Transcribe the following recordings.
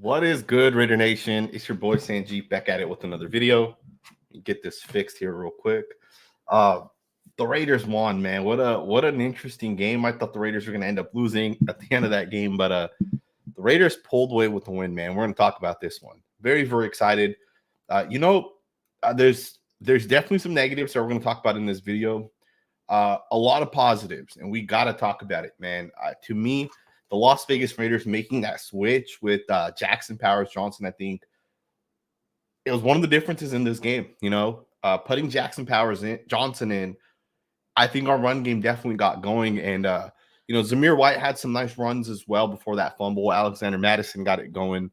What is good, Raider Nation? It's your boy Sanjit back at it with another video. Get this fixed here real quick. The Raiders won, man. What an interesting game. I thought the Raiders were going to end up losing at the end of that game, but the Raiders pulled away with the win, man. We're going to talk about this one. Very, very excited. There's definitely some negatives that we're going to talk about in this video. A lot of positives, and we got to talk about it, man. To me, the Las Vegas Raiders making that switch with Jackson Powers-Johnson, I think it was one of the differences in this game. Putting Jackson Johnson in, I think our run game definitely got going. And, Zamir White had some nice runs as well before that fumble. Alexander Mattison got it going.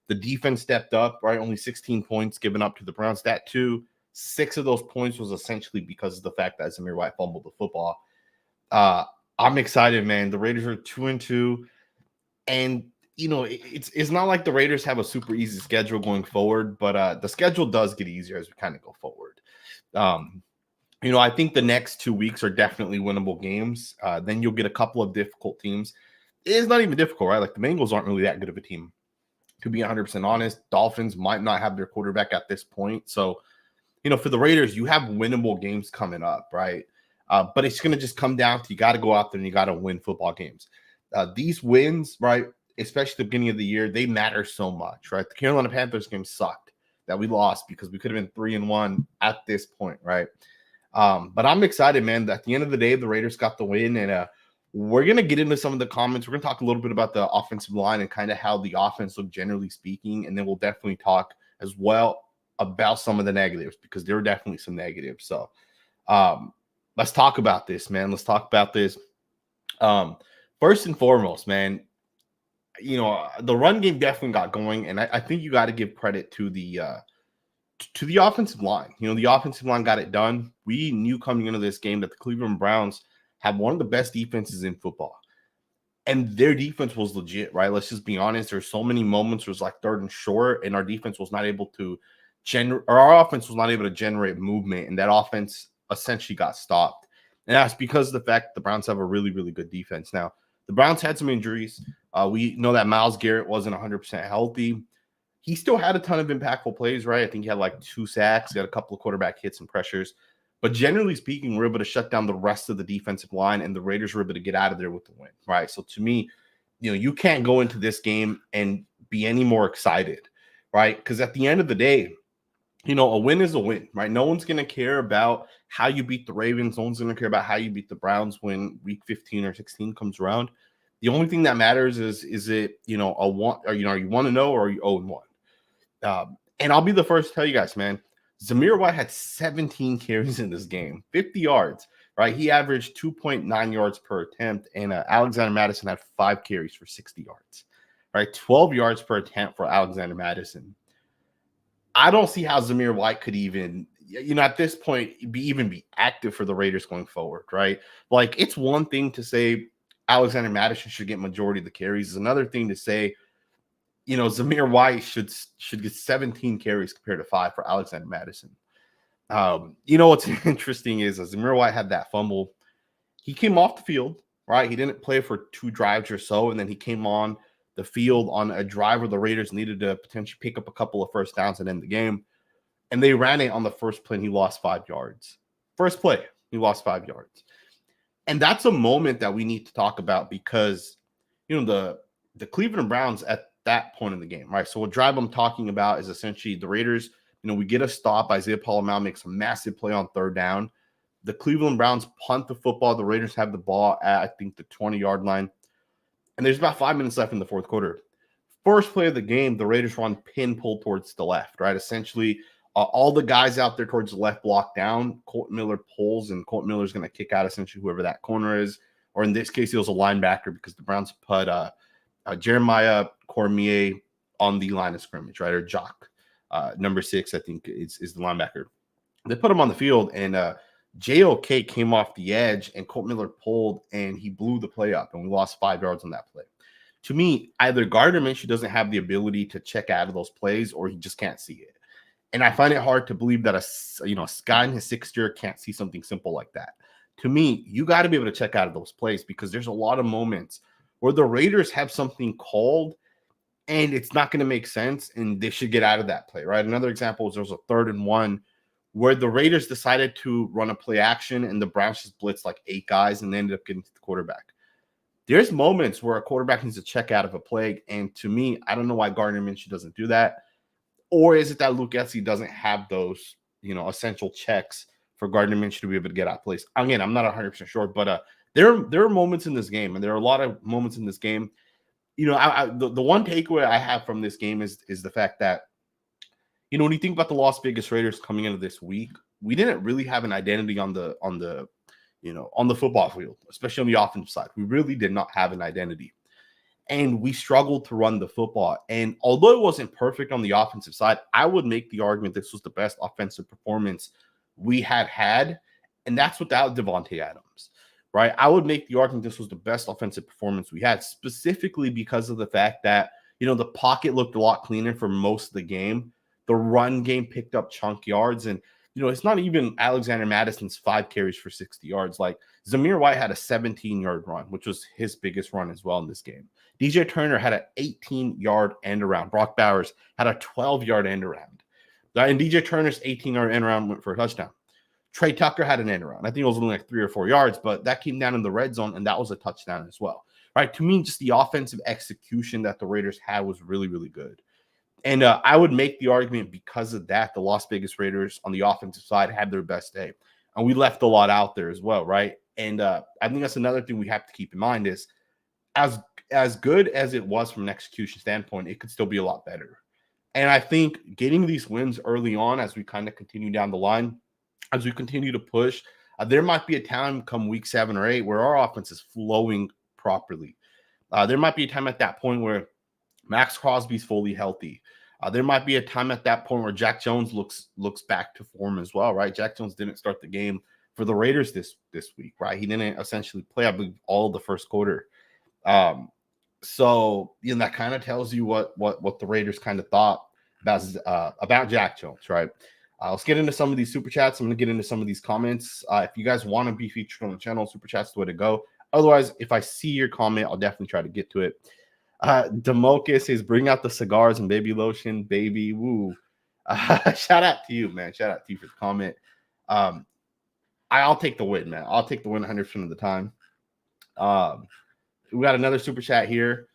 The defense stepped up, right? Only 16 points given up to the Browns. That too, 6 of those points was essentially because of the fact that Zamir White fumbled the football. I'm excited, man. The Raiders are 2-2, and it's not like the Raiders have a super easy schedule going forward, but the schedule does get easier as we kind of go forward. I think the next 2 weeks are definitely winnable games. Then you'll get a couple of difficult teams. It's not even difficult, right? Like the Bengals aren't really that good of a team, to be 100% honest. Dolphins might not have their quarterback at this point, so for the Raiders, you have winnable games coming up, right? But it's going to just come down to you got to go out there and you got to win football games. These wins, right, especially the beginning of the year, they matter so much, right? The Carolina Panthers game sucked that we lost because we could have been 3-1 at this point, right? But I'm excited, man. At the end of the day, the Raiders got the win, and we're going to get into some of the comments. We're going to talk a little bit about the offensive line and kind of how the offense looked generally speaking, and then we'll definitely talk as well about some of the negatives because there are definitely some negatives. So let's talk about this, man. Let's talk about this. First and foremost, man, the run game definitely got going, and I think you got to give credit to the offensive line. The offensive line got it done. We knew coming into this game that the Cleveland Browns have one of the best defenses in football, and their defense was legit, right? Let's just be honest. There's so many moments where it was like 3rd and short, and our defense was not able to our offense was not able to generate movement, and that offense essentially got stopped. And that's because of the fact the Browns have a really, really good defense. Now, the Browns had some injuries. We know that Myles Garrett wasn't 100% healthy. He still had a ton of impactful plays, right? I think he had like 2 sacks, he had a couple of quarterback hits and pressures. But generally speaking, we're able to shut down the rest of the defensive line, and the Raiders were able to get out of there with the win, right? So to me, you can't go into this game and be any more excited, right? Because at the end of the day, a win is a win, right? No one's going to care about how you beat the Ravens. No one's going to care about how you beat the Browns when week 15 or 16 comes around. The only thing that matters is it, a one, or, are you 1-0 or are you 0-1? And I'll be the first to tell you guys, man, Zamir White had 17 carries in this game, 50 yards, right? He averaged 2.9 yards per attempt, and Alexander Mattison had 5 carries for 60 yards, right? 12 yards per attempt for Alexander Mattison. I don't see how Zamir White could even, at this point, be active for the Raiders going forward, right? Like, it's one thing to say Alexander Mattison should get majority of the carries. It's another thing to say, Zamir White should get 17 carries compared to 5 for Alexander Mattison. What's interesting is Zamir White had that fumble. He came off the field, right? He didn't play for 2 drives or so, and then he came on the field on a drive where the Raiders needed to potentially pick up a couple of first downs and end the game. And they ran it on the first play, and he lost 5 yards. First play, he lost 5 yards. And that's a moment that we need to talk about because, the Cleveland Browns at that point in the game, right? So what drive I'm talking about is essentially the Raiders, we get a stop. Isaiah Pola-Mao makes a massive play on 3rd down. The Cleveland Browns punt the football. The Raiders have the ball at, I think, the 20-yard line. And there's about 5 minutes left in the 4th quarter. First play of the game, the Raiders run pin pull towards the left, right? Essentially, all the guys out there towards the left block down. Colton Miller pulls, and Colton Miller's going to kick out essentially whoever that corner is. Or in this case, it was a linebacker because the Browns put Jeremiah Cormier on the line of scrimmage, right? Or Jock, number 6, I think, is the linebacker. They put him on the field, and JOK came off the edge, and Colton Miller pulled, and he blew the play up, and we lost 5 yards on that play. To me, either Gardner Minshew doesn't have the ability to check out of those plays, or he just can't see it. And I find it hard to believe that a guy in his 6th year can't see something simple like that. To me, you got to be able to check out of those plays because there's a lot of moments where the Raiders have something called, and it's not going to make sense, and they should get out of that play, right? Another example is there was a 3rd and 1 where the Raiders decided to run a play action, and the Browns just blitzed like 8 guys, and they ended up getting to the quarterback. There's moments where a quarterback needs to check out of a play, and to me, I don't know why Gardner Minshew doesn't do that. Or is it that Luke Getsy doesn't have those, essential checks for Gardner Minshew to be able to get out plays? Again, I'm not 100% sure, but there are moments in this game, and there are a lot of moments in this game. The one takeaway I have from this game is the fact that, when you think about the Las Vegas Raiders coming into this week, we didn't really have an identity on the football field, especially on the offensive side. We really did not have an identity. And we struggled to run the football. And although it wasn't perfect on the offensive side, I would make the argument this was the best offensive performance we had. And that's without Devontae Adams, right? I would make the argument this was the best offensive performance we had, specifically because of the fact that, the pocket looked a lot cleaner for most of the game. The run game picked up chunk yards. And, it's not even Alexander Madison's 5 carries for 60 yards. Like Zamir White had a 17-yard run, which was his biggest run as well in this game. DJ Turner had an 18-yard end around. Brock Bowers had a 12-yard end around. And DJ Turner's 18-yard end around went for a touchdown. Trey Tucker had an end around. I think it was only like 3 or 4 yards, but that came down in the red zone, and that was a touchdown as well. Right? To me, just the offensive execution that the Raiders had was really, really good. And I would make the argument because of that, the Las Vegas Raiders on the offensive side had their best day. And we left a lot out there as well, right? And I think that's another thing we have to keep in mind is as good as it was from an execution standpoint, it could still be a lot better. And I think getting these wins early on as we kind of continue down the line, as we continue to push, there might be a time come week 7 or 8 where our offense is flowing properly. There might be a time at that point where Maxx Crosby's fully healthy. There might be a time at that point where Jack Jones looks back to form as well, right? Jack Jones didn't start the game for the Raiders this week, right? He didn't essentially play, I believe, all of the first quarter. So that kind of tells you what the Raiders kind of thought about Jack Jones, right? Let's get into some of these super chats. I'm going to get into some of these comments. If you guys want to be featured on the channel, super chats the way to go. Otherwise, if I see your comment, I'll definitely try to get to it. Demoka says, bring out the cigars and baby lotion, baby. Woo. Shout out to you, man. Shout out to you for the comment. I'll take the win, man. I'll take the win 100% of the time. We got another super chat here.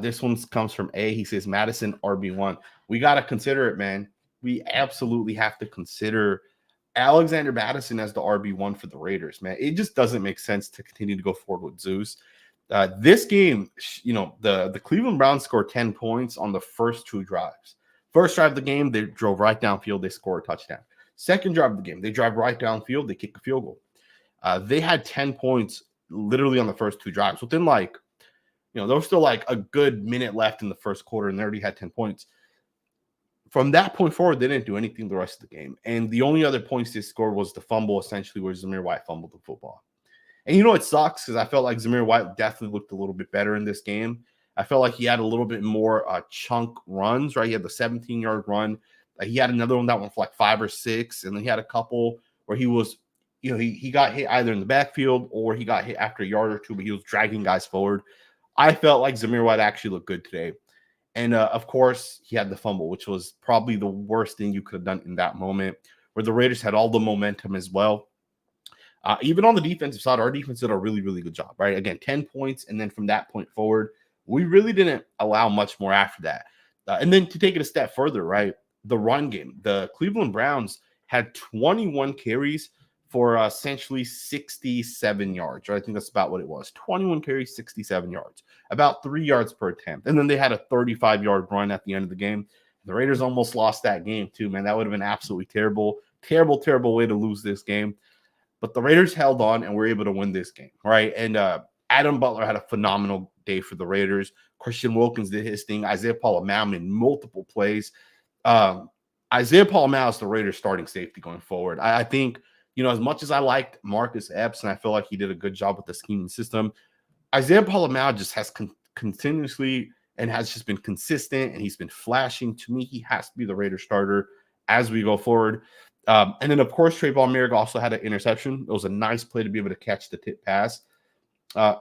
This one comes from A. He says, Madison RB1. We got to consider it, man. We absolutely have to consider Alexander Madison as the RB1 for the Raiders, man. It just doesn't make sense to continue to go forward with Zeus. This game, the Cleveland Browns scored 10 points on the first 2 drives. First drive of the game, they drove right downfield. They scored a touchdown. Second drive of the game, they drive right downfield. They kick a field goal. They had 10 points literally on the first 2 drives. Within there was still like a good minute left in the first quarter, and they already had 10 points. From that point forward, they didn't do anything the rest of the game. And the only other points they scored was the fumble, essentially, where Zamir White fumbled the football. And it sucks because I felt like Zamir White definitely looked a little bit better in this game. I felt like he had a little bit more chunk runs, right? He had the 17-yard run. He had another one that went for like 5 or 6. And then he had a couple where he was, he got hit either in the backfield or he got hit after a yard or 2, but he was dragging guys forward. I felt like Zamir White actually looked good today. And, of course, he had the fumble, which was probably the worst thing you could have done in that moment, where the Raiders had all the momentum as well. Even on the defensive side, our defense did a really, really good job, right? Again, 10 points, and then from that point forward, we really didn't allow much more after that. And then to take it a step further, right, the run game. The Cleveland Browns had 21 carries for essentially 67 yards, right? I think that's about what it was. 21 carries, 67 yards, about 3 yards per attempt. And then they had a 35-yard run at the end of the game. The Raiders almost lost that game too, man. That would have been absolutely terrible, terrible, terrible way to lose this game. But the Raiders held on and were able to win this game, right? And Adam Butler had a phenomenal day for the Raiders. Christian Wilkins did his thing. Isaiah Pola-Mao made multiple plays. Isaiah Pola-Mao is the Raiders starting safety going forward. I think, as much as I liked Marcus Epps and I feel like he did a good job with the scheming system, Isaiah Pola-Mao just has continuously and has just been consistent, and he's been flashing. To me, he has to be the Raiders starter as we go forward. And then, of course, Trayvon Merrick also had an interception. It was a nice play to be able to catch the tip pass.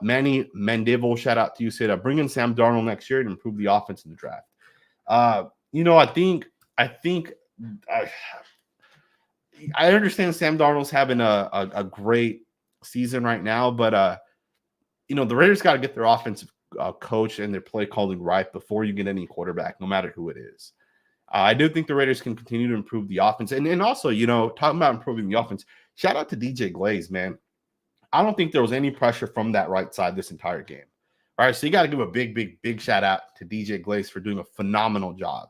Manny Mendivel, shout out to you, said bring in Sam Darnold next year and improve the offense in the draft. I think I understand Sam Darnold's having a great season right now, but the Raiders got to get their offensive coach and their play calling right before you get any quarterback, no matter who it is. I do think the Raiders can continue to improve the offense. And also, talking about improving the offense, shout out to DJ Glaze, man. I don't think there was any pressure from that right side this entire game. All right, so you got to give a big, big, big shout out to DJ Glaze for doing a phenomenal job,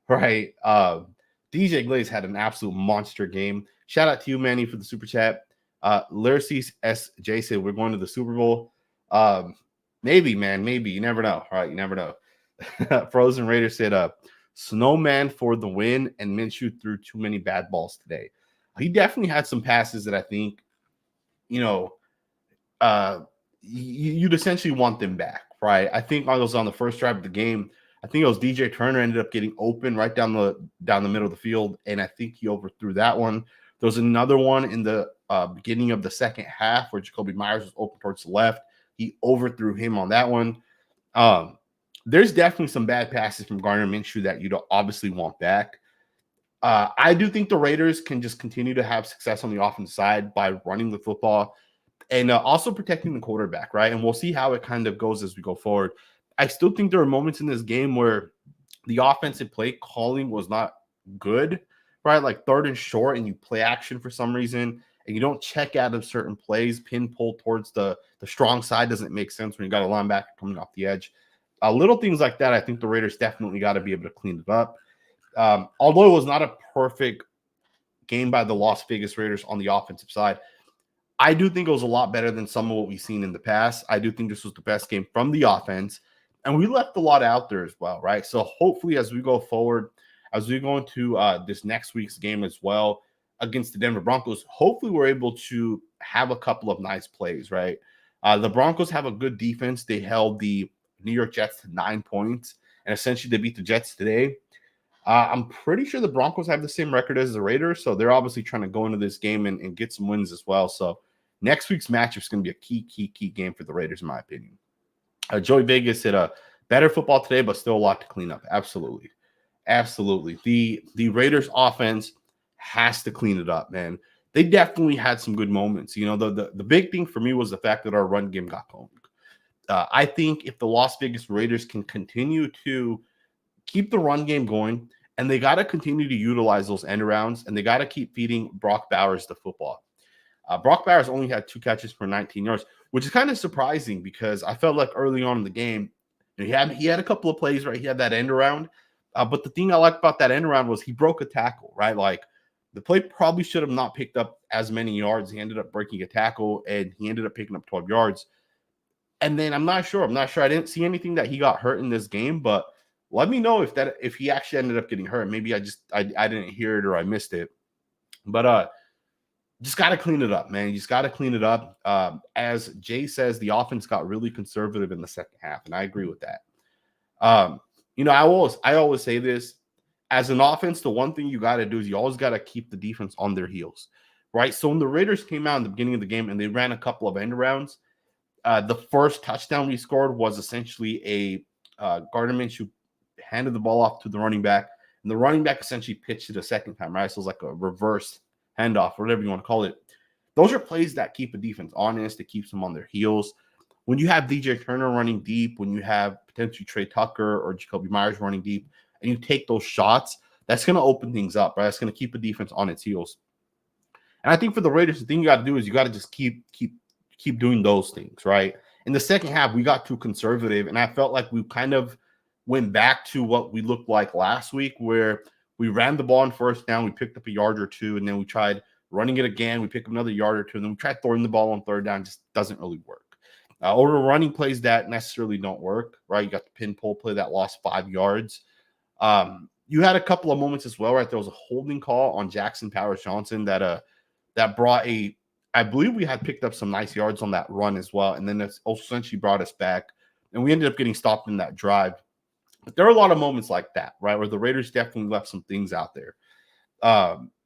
right? DJ Glaze had an absolute monster game. Shout out to you, Manny, for the super chat. Lyrces SJ said, we're going to the Super Bowl. Maybe, man, maybe. You never know. All right, you never know. Frozen Raider said, Snowman for the win, and Minshew threw too many bad balls today. He definitely had some passes that I think, you'd essentially want them back, right? I think I was on the first drive of the game. I think it was DJ Turner ended up getting open right down the middle of the field, and I think he overthrew that one. There was another one in the beginning of the second half where Jacoby Myers was open towards the left. He overthrew him on that one. There's definitely some bad passes from Gardner Minshew that you don't obviously want back. I do think the Raiders can just continue to have success on the offensive side by running the football and also protecting the quarterback, right? And we'll see how it kind of goes as we go forward. I still think there are moments in this game where the offensive play calling was not good, right? Like third and short, and you play action for some reason, and you don't check out of certain plays. Pin pull towards the strong side doesn't make sense when you got a linebacker coming off the edge. Little things like that, I think the Raiders definitely got to be able to clean it up. Although it was not a perfect game by the Las Vegas Raiders on the offensive side, I do think it was a lot better than some of what we've seen in the past. I do think this was the best game from the offense, and we left a lot out there as well, right? So hopefully as we go forward, as we go into this next week's game as well against the Denver Broncos, hopefully we're able to have a couple of nice plays, right? The Broncos have a good defense. They held the New York Jets to 9 points, and essentially they beat the Jets today. I'm pretty sure the Broncos have the same record as the Raiders, so they're obviously trying to go into this game and get some wins as well. So next week's matchup is going to be a key game for the Raiders, in my opinion. Joey Vegas said a better football today, but still a lot to clean up. Absolutely. The Raiders offense has to clean it up, man. They definitely had some good moments. The big thing for me was the fact that our run game got going. I think if the Las Vegas Raiders can continue to keep the run game going, and they got to continue to utilize those end arounds, and they got to keep feeding Brock Bowers the football. Brock Bowers only had 2 catches for 19 yards, which is kind of surprising because I felt like early on in the game, he had a couple of plays, right? He had that end around. But the thing I liked about that end around was he broke a tackle, right? Like the play probably should have not picked up as many yards. He ended up breaking a tackle, and he ended up picking up 12 yards. And then I'm not sure. I didn't see anything that he got hurt in this game, but let me know if he actually ended up getting hurt. Maybe I didn't hear it or I missed it. But just got to clean it up, man. You just got to clean it up. As Jay says, the offense got really conservative in the second half, and I agree with that. I always say this. As an offense, the one thing you got to do is you always got to keep the defense on their heels, right? So when the Raiders came out in the beginning of the game and they ran a couple of end arounds, the first touchdown we scored was essentially a Gardner Minshew handed the ball off to the running back, and the running back essentially pitched it a second time, right? So it's like a reverse handoff, or whatever you want to call it. Those are plays that keep a defense honest. It keeps them on their heels. When you have DJ Turner running deep, when you have potentially Trey Tucker or Jacoby Myers running deep, and you take those shots, that's going to open things up, right? That's going to keep a defense on its heels. And I think for the Raiders, the thing you got to do is you got to just keep doing those things, right? In the second half, we got too conservative, and I felt like we kind of went back to what we looked like last week, where we ran the ball on first down, we picked up a yard or two, and then we tried running it again, we picked up another yard or two, and then we tried throwing the ball on third down. Just doesn't really work. Or running plays that necessarily don't work, right? You got the pin pull play that lost 5 yards. You had a couple of moments as well, right? There was a holding call on Jackson Powers-Johnson that brought I believe we had picked up some nice yards on that run as well, and then it's also essentially brought us back, and we ended up getting stopped in that drive. But there are a lot of moments like that, right, where the Raiders definitely left some things out there.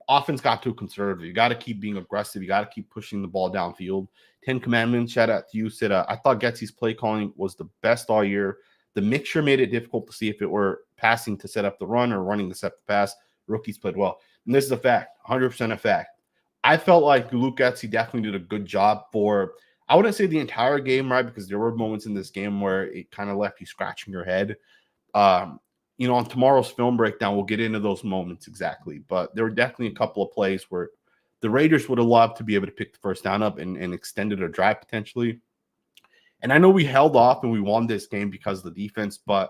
offense got too conservative. You got to keep being aggressive. You got to keep pushing the ball downfield. 10 Commandments, shout out to you, said, I thought Getsy's play calling was the best all year. The mixture made it difficult to see if it were passing to set up the run or running to set the pass. Rookies played well. And this is a fact, 100% a fact. I felt like Luke Getsy definitely did a good job for, I wouldn't say the entire game, right? Because there were moments in this game where it kind of left you scratching your head. On tomorrow's film breakdown, we'll get into those moments exactly. But there were definitely a couple of plays where the Raiders would have loved to be able to pick the first down up and extended a drive potentially. And I know we held off and we won this game because of the defense, but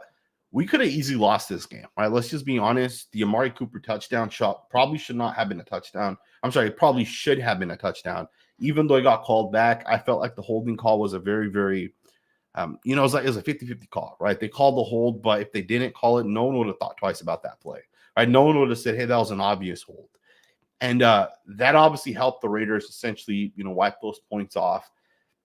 we could have easily lost this game, right? Let's just be honest. The Amari Cooper touchdown shot probably should not have been a touchdown. I'm sorry, it probably should have been a touchdown. Even though it got called back, I felt like the holding call was a very, very, it was a 50-50 call, right? They called the hold, but if they didn't call it, no one would have thought twice about that play, right? No one would have said, hey, that was an obvious hold. And that obviously helped the Raiders essentially, wipe those points off.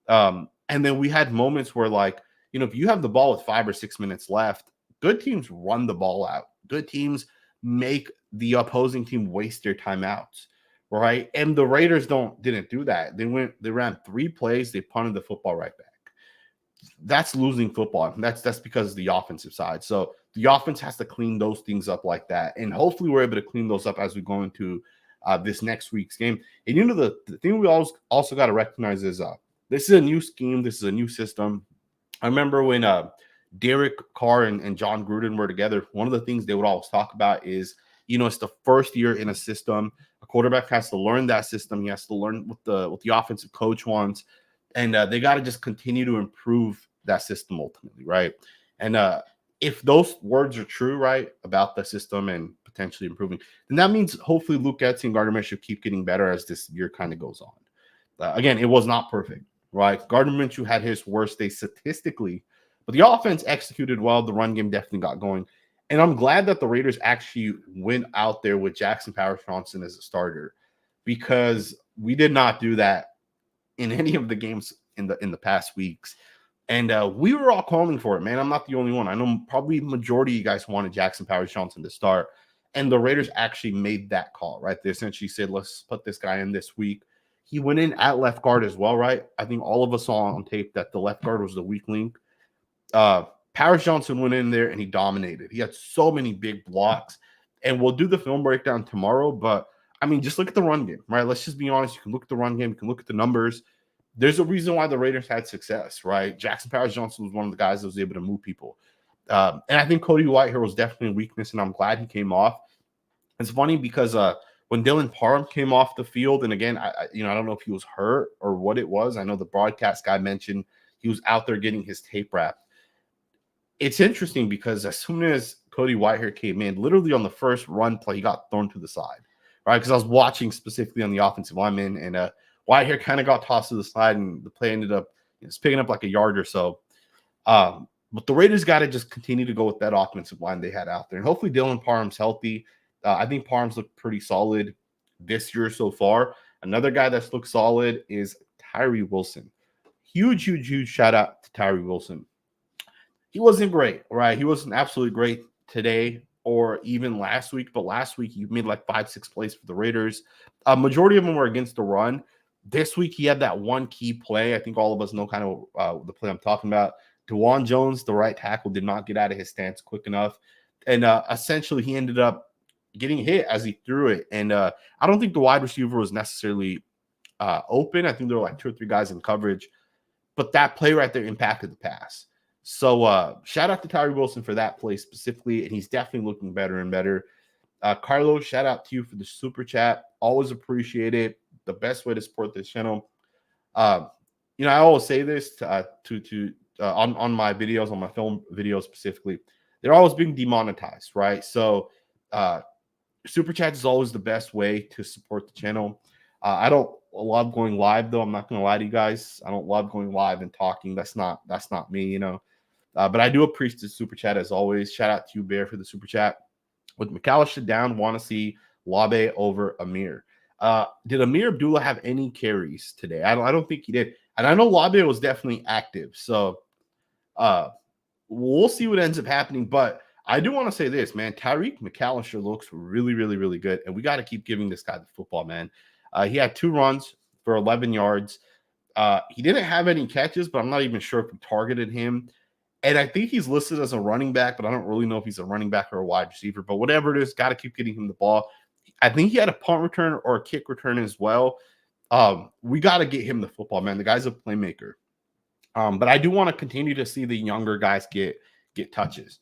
And then we had moments where, like, if you have the ball with 5 or 6 minutes left, good teams run the ball out. Good teams make the opposing team waste their timeouts, right? And the Raiders didn't do that. They ran 3 plays, they punted the football right back. That's losing football. That's because of the offensive side. So the offense has to clean those things up like that. And hopefully we're able to clean those up as we go into this next week's game. And the thing we also got to recognize is this is a new scheme. This is a new system. I remember when Derek Carr and John Gruden were together, one of the things they would always talk about is, it's the first year in a system. A quarterback has to learn that system. He has to learn what the offensive coach wants. And they got to just continue to improve that system ultimately, right? And if those words are true, right, about the system and potentially improving, then that means hopefully Luke Getsy and Gardner Minshew keep getting better as this year kind of goes on. Again, it was not perfect, right? Gardner Minshew had his worst day statistically, but the offense executed well. The run game definitely got going. And I'm glad that the Raiders actually went out there with Jackson Powers-Johnson as a starter, because we did not do that in any of the games in the past weeks. And we were all calling for it, man. I'm not the only one. I know probably majority of you guys wanted Jackson Powers-Johnson to start. And the Raiders actually made that call, right? They essentially said, let's put this guy in this week. He went in at left guard as well, right? I think all of us saw on tape that the left guard was the weak link. Powers-Johnson went in there and he dominated. He had so many big blocks. And we'll do the film breakdown tomorrow. But, I mean, just look at the run game, right? Let's just be honest. You can look at the run game. You can look at the numbers. There's a reason why the Raiders had success, right? Jackson Powers-Johnson was one of the guys that was able to move people. And I think Cody Whitehair was definitely a weakness, and I'm glad he came off. It's funny because when Dylan Parham came off the field, and again, I don't know if he was hurt or what it was. I know the broadcast guy mentioned he was out there getting his tape wrapped. It's interesting because as soon as Cody Whitehair came in, literally on the first run play, he got thrown to the side, right? Because I was watching specifically on the offensive lineman, and Whitehair kind of got tossed to the side, and the play ended up picking up like a yard or so. But the Raiders got to just continue to go with that offensive line they had out there. And hopefully Dylan Parham's healthy. I think Parham's looked pretty solid this year so far. Another guy that's looked solid is Tyree Wilson. Huge shout out to Tyree Wilson. He wasn't great, right? He wasn't absolutely great today or even last week, but last week he made like 5-6 plays for the Raiders. Majority of them were against the run. This week he had that one key play. I think all of us know kind of the play I'm talking about. DeJuan Jones, the right tackle, did not get out of his stance quick enough. And essentially he ended up getting hit as he threw it. And I don't think the wide receiver was necessarily open. I think there were like 2 or 3 guys in coverage. But that play right there impacted the pass. So shout out to Tyree Wilson for that play specifically. And he's definitely looking better and better. Carlos, shout out to you for the super chat. Always appreciate it. The best way to support this channel. I always say this on my videos, on my film videos specifically. They're always being demonetized, right? So super chat is always the best way to support the channel. I don't love going live, though. I'm not going to lie to you guys. I don't love going live and talking. That's not me, But I do appreciate the super chat as always. Shout out to you, Bear, for the super chat. With McAllister down, want to see Labe over Amir. Did Amir Abdullah have any carries today? I don't think he did. And I know Labe was definitely active. So we'll see what ends up happening. But I do want to say this, man. Tyreek McAllister looks really, really, really good, and we got to keep giving this guy the football, man. He had 2 runs for 11 yards. He didn't have any catches, but I'm not even sure if we targeted him. And I think he's listed as a running back, but I don't really know if he's a running back or a wide receiver. But whatever it is, got to keep getting him the ball. I think he had a punt return or a kick return as well. We got to get him the football, man. The guy's a playmaker. But I do want to continue to see the younger guys get touches,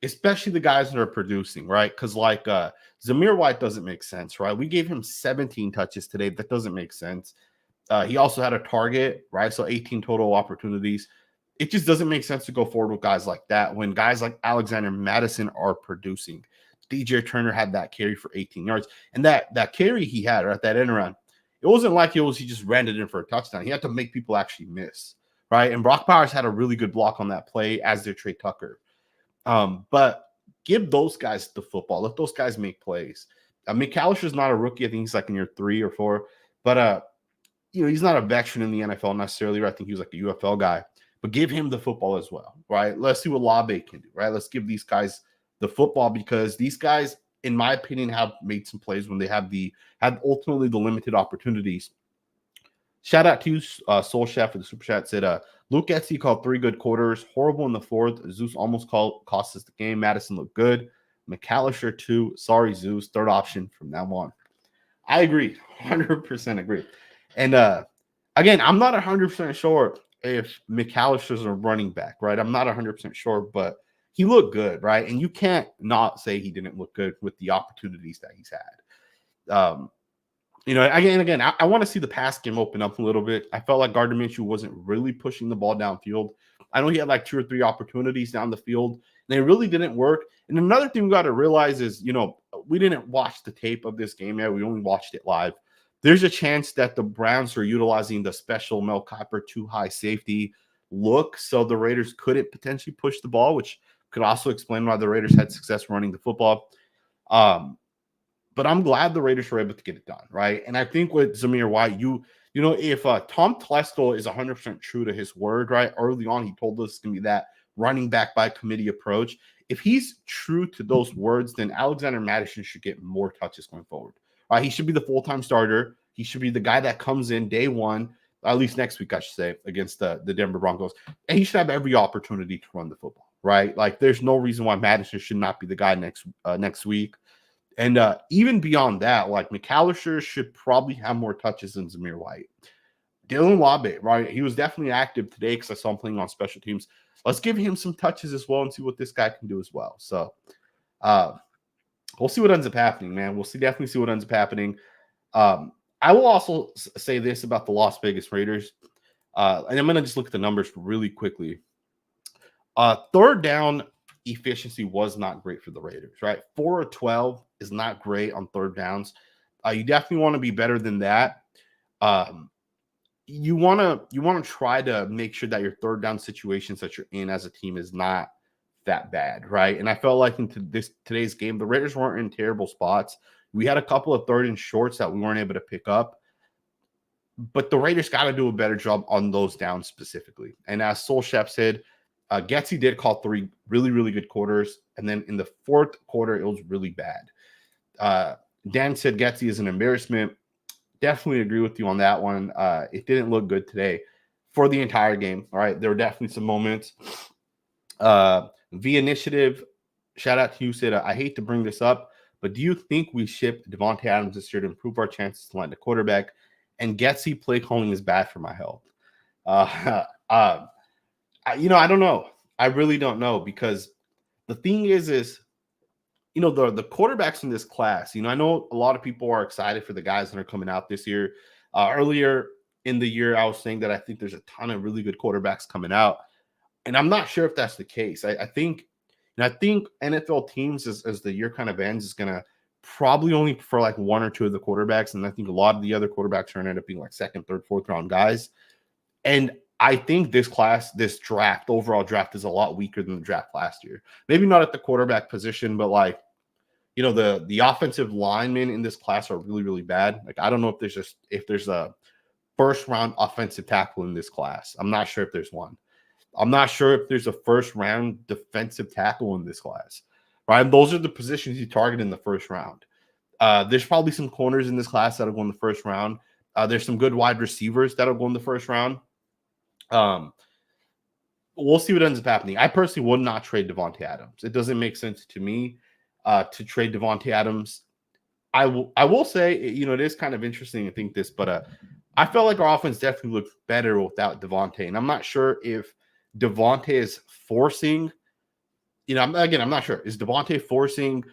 especially the guys that are producing, right? Because like Zamir White doesn't make sense, right? We gave him 17 touches today. That doesn't make sense. He also had a target, right? So 18 total opportunities. It just doesn't make sense to go forward with guys like that when guys like Alexander Madison are producing. DJ Turner had that carry for 18 yards. And that carry he had, right, that end around, it wasn't like he just ran it in for a touchdown. He had to make people actually miss, right? And Brock Bowers had a really good block on that play, as did Trey Tucker. But give those guys the football. Let those guys make plays. McAllister's not a rookie. I think he's like in year 3 or 4. But, he's not a veteran in the NFL necessarily. Right? I think he was like a UFL guy. But give him the football as well, right? Let's see what Labe can do, right? Let's give these guys the football because these guys, in my opinion, have made some plays when they had ultimately the limited opportunities. Shout out to you, Soul Chef for the super chat. Said Luke Getsy called 3 good quarters, horrible in the 4th. Zeus almost cost us the game. Madison looked good. McAllister 2. Sorry, Zeus. 3rd option from now on. I agree, 100% agree. And again, I'm not 100% sure if McAllister's a running back, right? I'm not 100% sure, but he looked good, right? And you can't not say he didn't look good with the opportunities that he's had. Again, I want to see the pass game open up a little bit. I felt like Gardner Minshew wasn't really pushing the ball downfield. I know he had like 2 or 3 opportunities down the field, and they really didn't work. And another thing we got to realize is, we didn't watch the tape of this game yet. We only watched it live. There's a chance that the Browns are utilizing the special Mel Kiper too high safety look, so the Raiders couldn't potentially push the ball, which could also explain why the Raiders had success running the football. But I'm glad the Raiders were able to get it done, right? And I think with Zamir White, if Tom Telesco is 100% true to his word, right? Early on, he told us it's going to be that running back by committee approach. If he's true to those words, then Alexander Madison should get more touches going forward. Right? He should be the full-time starter. He should be the guy that comes in day one, at least next week, I should say, against the Denver Broncos. And he should have every opportunity to run the football, right? Like, there's no reason why Madison should not be the guy next week. And even beyond that, like, McAllister should probably have more touches than Zamir White. Dylan Labe, right? He was definitely active today because I saw him playing on special teams. Let's give him some touches as well and see what this guy can do as well. So, we'll see what ends up happening, man. We'll definitely see what ends up happening. I will also say this about the Las Vegas Raiders, and I'm going to just look at the numbers really quickly. 3rd down efficiency was not great for the Raiders, right? 4 of 12 is not great on 3rd downs. You definitely want to be better than that. You want to try to make sure that your 3rd down situations that you're in as a team is not that bad, right? And I felt like in today's game, the Raiders weren't in terrible spots. We had a couple of 3rd and shorts that we weren't able to pick up, but the Raiders got to do a better job on those downs specifically. And as Soul Chef said, Getsy did call 3 really, really good quarters, and then in the 4th quarter, it was really bad. Dan said Getsy is an embarrassment. Definitely agree with you on that one. It didn't look good today for the entire game. All right, there were definitely some moments. V Initiative, shout out to you, said, I hate to bring this up, but do you think we ship Devontae Adams this year to improve our chances to land a quarterback? And Getsy play calling is bad for my health. I don't know. I really don't know, because the thing is the quarterbacks in this class, I know a lot of people are excited for the guys that are coming out this year. Earlier in the year, I was saying that I think there's a ton of really good quarterbacks coming out. And I'm not sure if that's the case. I think NFL teams, as the year kind of ends, is going to probably only prefer like 1 or 2 of the quarterbacks. And I think a lot of the other quarterbacks are going to end up being like 2nd, 3rd, 4th round guys. And I think this overall draft is a lot weaker than the draft last year. Maybe not at the quarterback position, but like, the offensive linemen in this class are really, really bad. Like, I don't know if there's a 1st round offensive tackle in this class. I'm not sure if there's one. I'm not sure if there's a 1st round defensive tackle in this class. right? Those are the positions you target in the first round. There's probably some corners in this class that'll go in the first round. There's some good wide receivers that'll go in the first round. We'll see what ends up happening. I personally would not trade Davante Adams. It doesn't make sense to me to trade Davante Adams. I will say, it is kind of interesting to think this, but I felt like our offense definitely looked better without Davante. And I'm not sure if Davante is forcing, I'm not sure. Is Davante forcing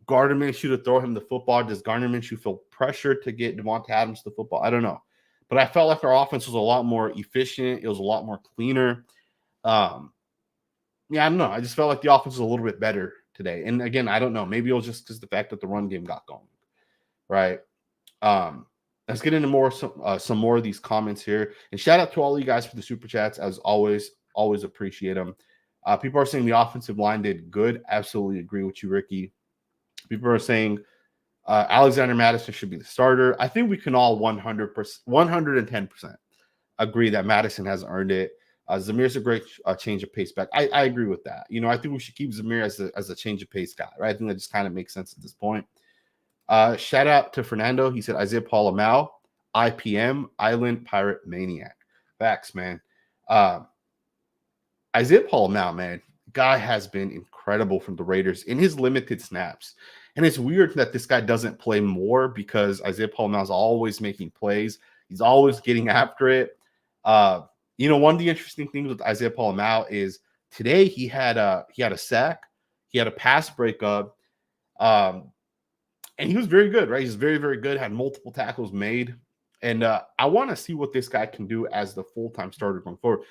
Gardner Minshew to throw him the football? Does Gardner Minshew feel pressure to get Davante Adams the football? I don't know. But I felt like our offense was a lot more efficient. It was a lot more cleaner. I don't know. I just felt like the offense was a little bit better today. And again, I don't know. Maybe it was just because the fact that the run game got going, right? Let's get into some more of these comments here. And shout out to all of you guys for the super chats. As always appreciate them. People are saying the offensive line did good. Absolutely agree with you, Ricky. People are saying Alexander Mattison should be the starter. I think we can all 110% agree that Mattison has earned it. Zamir's a great change of pace back. I agree with that. I think we should keep Zamir as a change of pace guy, right? I think that just kind of makes sense at this point. Shout out to Fernando. He said Isaiah Pola-Mao, IPM, Island Pirate Maniac. Facts, man. Isaiah Pola-Mao, man, guy has been incredible from the Raiders in his limited snaps. And it's weird that this guy doesn't play more because Isaiah Pola-Mao is always making plays. He's always getting after it. One of the interesting things with Isaiah Pola-Mao is today he had a sack, he had a pass breakup, and he was very good, right? He's very, very good, had multiple tackles made. And I want to see what this guy can do as the full-time starter going forward.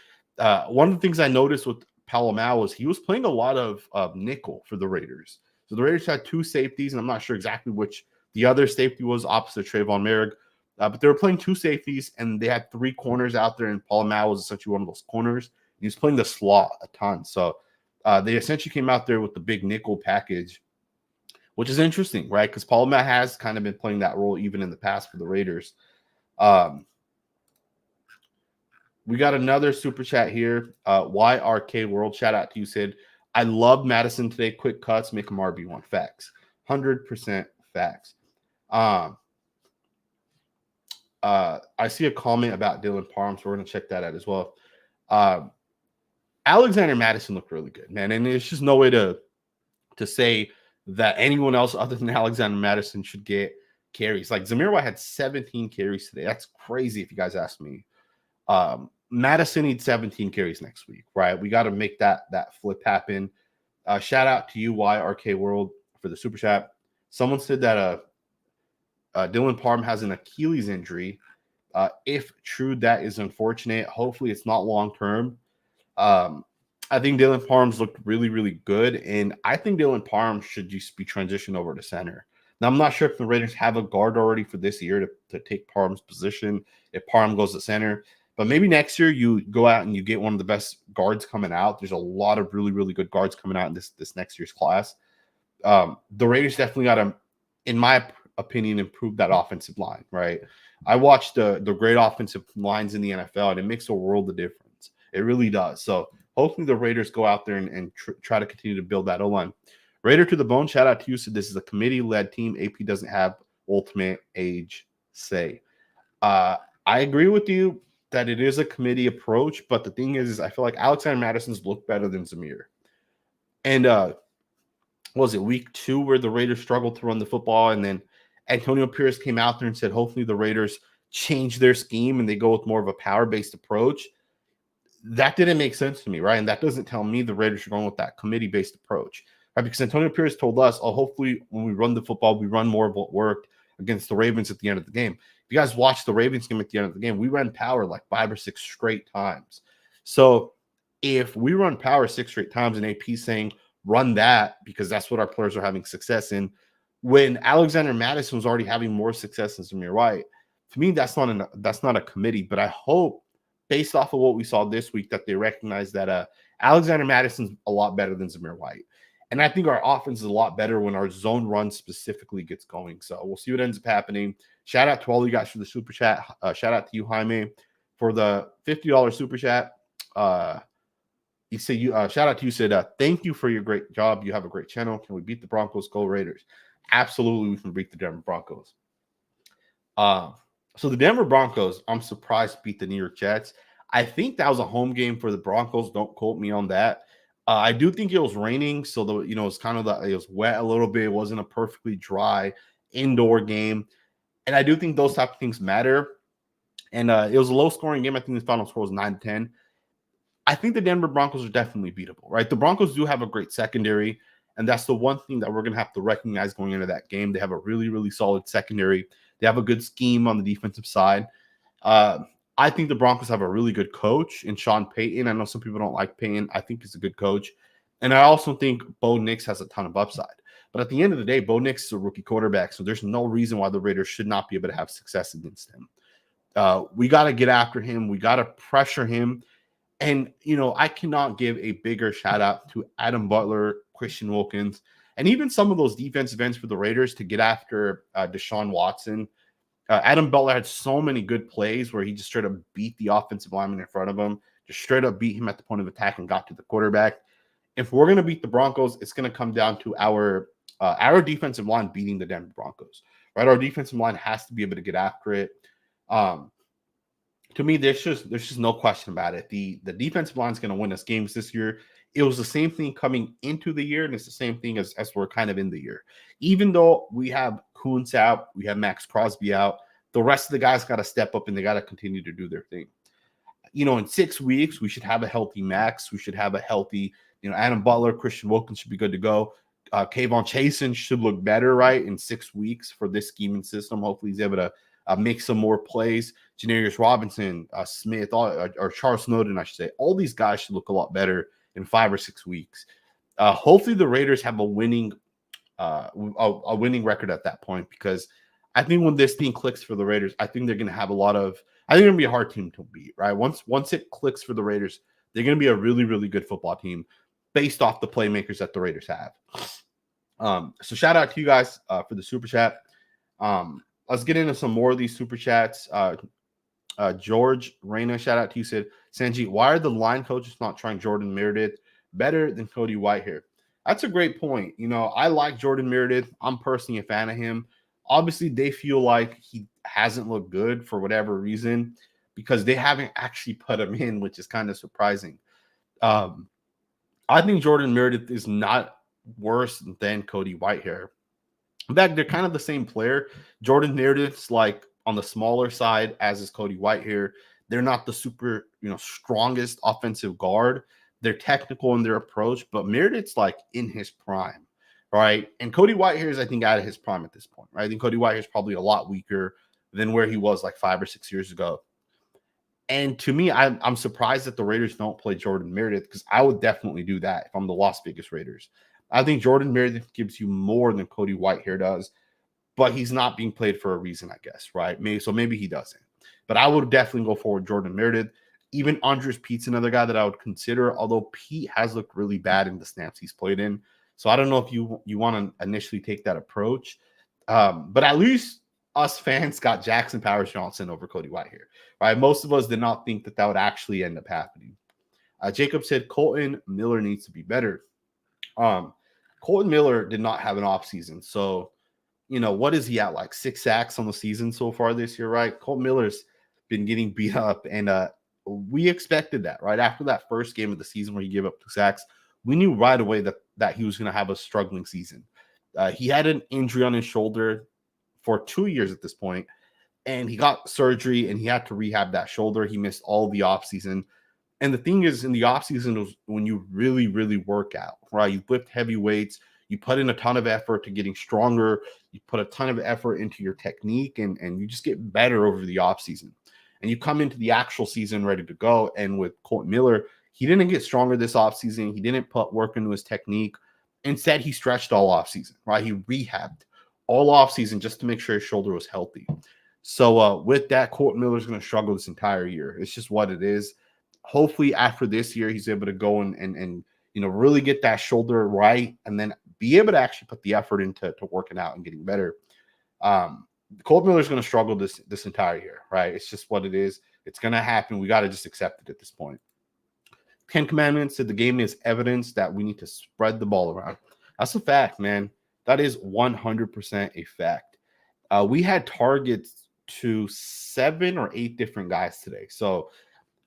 One of the things I noticed with Pola-Mao was he was playing a lot of nickel for the Raiders. So the Raiders had two safeties, and I'm not sure exactly which the other safety was opposite Trayvon Merrick. But they were playing two safeties, and they had three corners out there, and Pola-Mao was essentially one of those corners. He was playing the slot a ton. So they essentially came out there with the big nickel package, which is interesting, right? Because Pola-Mao has kind of been playing that role even in the past for the Raiders. We got another super chat here. YRK World, shout out to you, Sid. I love Madison today. Quick cuts, make him RB1. Facts. 100% facts. I see a comment about Dylan Parham, so we're going to check that out as well. Alexander Mattison looked really good, man. And there's just no way to say that anyone else other than Alexander Mattison should get carries. Like Zamir White had 17 carries today. That's crazy if you guys ask me. Madison needs 17 carries next week, right? We got to make that flip happen. Shout out to you, YRK World, for the super chat. Someone said that Dylan Parham has an Achilles injury. If true, that is unfortunate. Hopefully it's not long-term. I think Dylan Parham's looked really, really good, and I think Dylan Parham should just be transitioned over to center. Now, I'm not sure if the Raiders have a guard already for this year to take Parham's position if Parham goes to center. But maybe next year you go out and you get one of the best guards coming out. There's a lot of really, really good guards coming out in this next year's class. The Raiders definitely got to, in my opinion, improve that offensive line, right? I watched the great offensive lines in the NFL, and it makes a world of difference. It really does. So hopefully the Raiders go out there and try to continue to build that O-line. Raider to the bone, shout out to you. Said this is a committee-led team. AP doesn't have ultimate age say. I agree with you that it is a committee approach, but the thing is I feel like Alexander Madison's looked better than Zamir. And was it week 2 where the Raiders struggled to run the football, and then Antonio Pierce came out there and said hopefully the Raiders change their scheme and they go with more of a power-based approach? That didn't make sense to me, right? And that doesn't tell me the Raiders are going with that committee-based approach, right? Because Antonio Pierce told us, hopefully when we run the football, we run more of what worked against the Ravens at the end of the game. If you guys watched the Ravens game at the end of the game, we ran power like 5 or 6 straight times. So if we run power 6 straight times and AP saying run that because that's what our players are having success in, when Alexander Mattison was already having more success than Zamir White, to me that's not a committee. But I hope, based off of what we saw this week, that they recognize that Alexander Madison's a lot better than Zamir White. And I think our offense is a lot better when our zone run specifically gets going. So we'll see what ends up happening. Shout out to all you guys for the super chat. Shout out to you, Jaime, for the $50 super chat. He said, "You shout out to you." Said, "Thank you for your great job. You have a great channel. Can we beat the Broncos? Go Raiders!" Absolutely, we can beat the Denver Broncos. So the Denver Broncos, I'm surprised beat the New York Jets. I think that was a home game for the Broncos. Don't quote me on that. I do think it was raining, so it's kind of it was wet a little bit. It wasn't a perfectly dry indoor game, and I do think those type of things matter. And it was a low scoring game. I think the final score was 9-10. I think the Denver Broncos are definitely beatable, right? The Broncos do have a great secondary, and that's the one thing that we're going to have to recognize going into that game. They have a really, really solid secondary. They have a good scheme on the defensive side. I think the Broncos have a really good coach in Sean Payton. I know some people don't like Payton. I think he's a good coach. And I also think Bo Nix has a ton of upside. But at the end of the day, Bo Nix is a rookie quarterback, so there's no reason why the Raiders should not be able to have success against him. We got to get after him. We got to pressure him. And, I cannot give a bigger shout out to Adam Butler, Christian Wilkins, and even some of those defensive ends for the Raiders to get after Deshaun Watson. Adam Butler had so many good plays where he just straight up beat the offensive lineman in front of him, just straight up beat him at the point of attack and got to the quarterback. If we're going to beat the Broncos, it's going to come down to our defensive line beating the Denver Broncos, right? Our defensive line has to be able to get after it. To me, there's just no question about it. The defensive line is going to win us games this year. It was the same thing coming into the year, and it's the same thing as we're kind of in the year. Even though we have Koonce out, we have Maxx Crosby out, the rest of the guys got to step up and they got to continue to do their thing. In 6 weeks, we should have a healthy Maxx. We should have a healthy, Adam Butler, Christian Wilkins should be good to go. Kayvon Chasen should look better, right, in 6 weeks for this scheming system. Hopefully he's able to make some more plays. Janarius Robinson, Smith, or Charles Snowden, I should say. All these guys should look a lot better in 5 or 6 weeks. Hopefully the Raiders have a winning record at that point, because I think when this thing clicks for the Raiders, I think they're going to have I think they're going to be a hard team to beat, right? Once it clicks for the Raiders, they're going to be a really, really good football team based off the playmakers that the Raiders have. So shout out to you guys for the super chat. Let's get into some more of these super chats. George Reyna, shout out to you, said, Sanjit, why are the line coaches not trying Jordan Meredith better than Cody Whitehair? That's a great point. I like Jordan Meredith. I'm personally a fan of him. Obviously, they feel like he hasn't looked good for whatever reason because they haven't actually put him in, which is kind of surprising. I think Jordan Meredith is not worse than Cody Whitehair. In fact, they're kind of the same player. Jordan Meredith's like on the smaller side, as is Cody Whitehair. They're not the super, strongest offensive guard. They're technical in their approach, but Meredith's like in his prime, right? And Cody Whitehair is, I think, out of his prime at this point, right? I think Cody Whitehair is probably a lot weaker than where he was like 5 or 6 years ago. And to me, I'm surprised that the Raiders don't play Jordan Meredith, because I would definitely do that if I'm the Las Vegas Raiders. I think Jordan Meredith gives you more than Cody Whitehair does, but he's not being played for a reason, I guess, right? Maybe he doesn't. But I would definitely go forward Jordan Meredith. Even Andres Pete's another guy that I would consider, although Pete has looked really bad in the snaps he's played in. So I don't know if you want to initially take that approach. But at least us fans got Jackson Powers Johnson over Cody Whitehair, right? Most of us did not think that would actually end up happening. Jacob said Colton Miller needs to be better. Colton Miller did not have an offseason. So, what is he at? Like 6 sacks on the season so far this year, right? Colton Miller's been getting beat up, and we expected that, right? After that first game of the season where he gave up 2 sacks, we knew right away that he was going to have a struggling season. He had an injury on his shoulder for 2 years at this point, and he got surgery, and he had to rehab that shoulder. He missed all the offseason. And the thing is, in the offseason was when you really, really work out, right? You lift heavy weights, you put in a ton of effort to getting stronger, you put a ton of effort into your technique, and you just get better over the offseason. And you come into the actual season ready to go. And with Colton Miller, he didn't get stronger this offseason. He didn't put work into his technique. Instead, he stretched all offseason, right? He rehabbed all offseason just to make sure his shoulder was healthy. So with that, Colton Miller's going to struggle this entire year. It's just what it is. Hopefully after this year, he's able to go and really get that shoulder right, and then be able to actually put the effort into working out and getting better. Colton Miller's going to struggle this entire year, right? It's just what it is. It's going to happen. We got to just accept it at this point. Ten Commandments said the game is evidence that we need to spread the ball around. That's a fact, man. That is 100% a fact. We had targets to 7 or 8 different guys today. So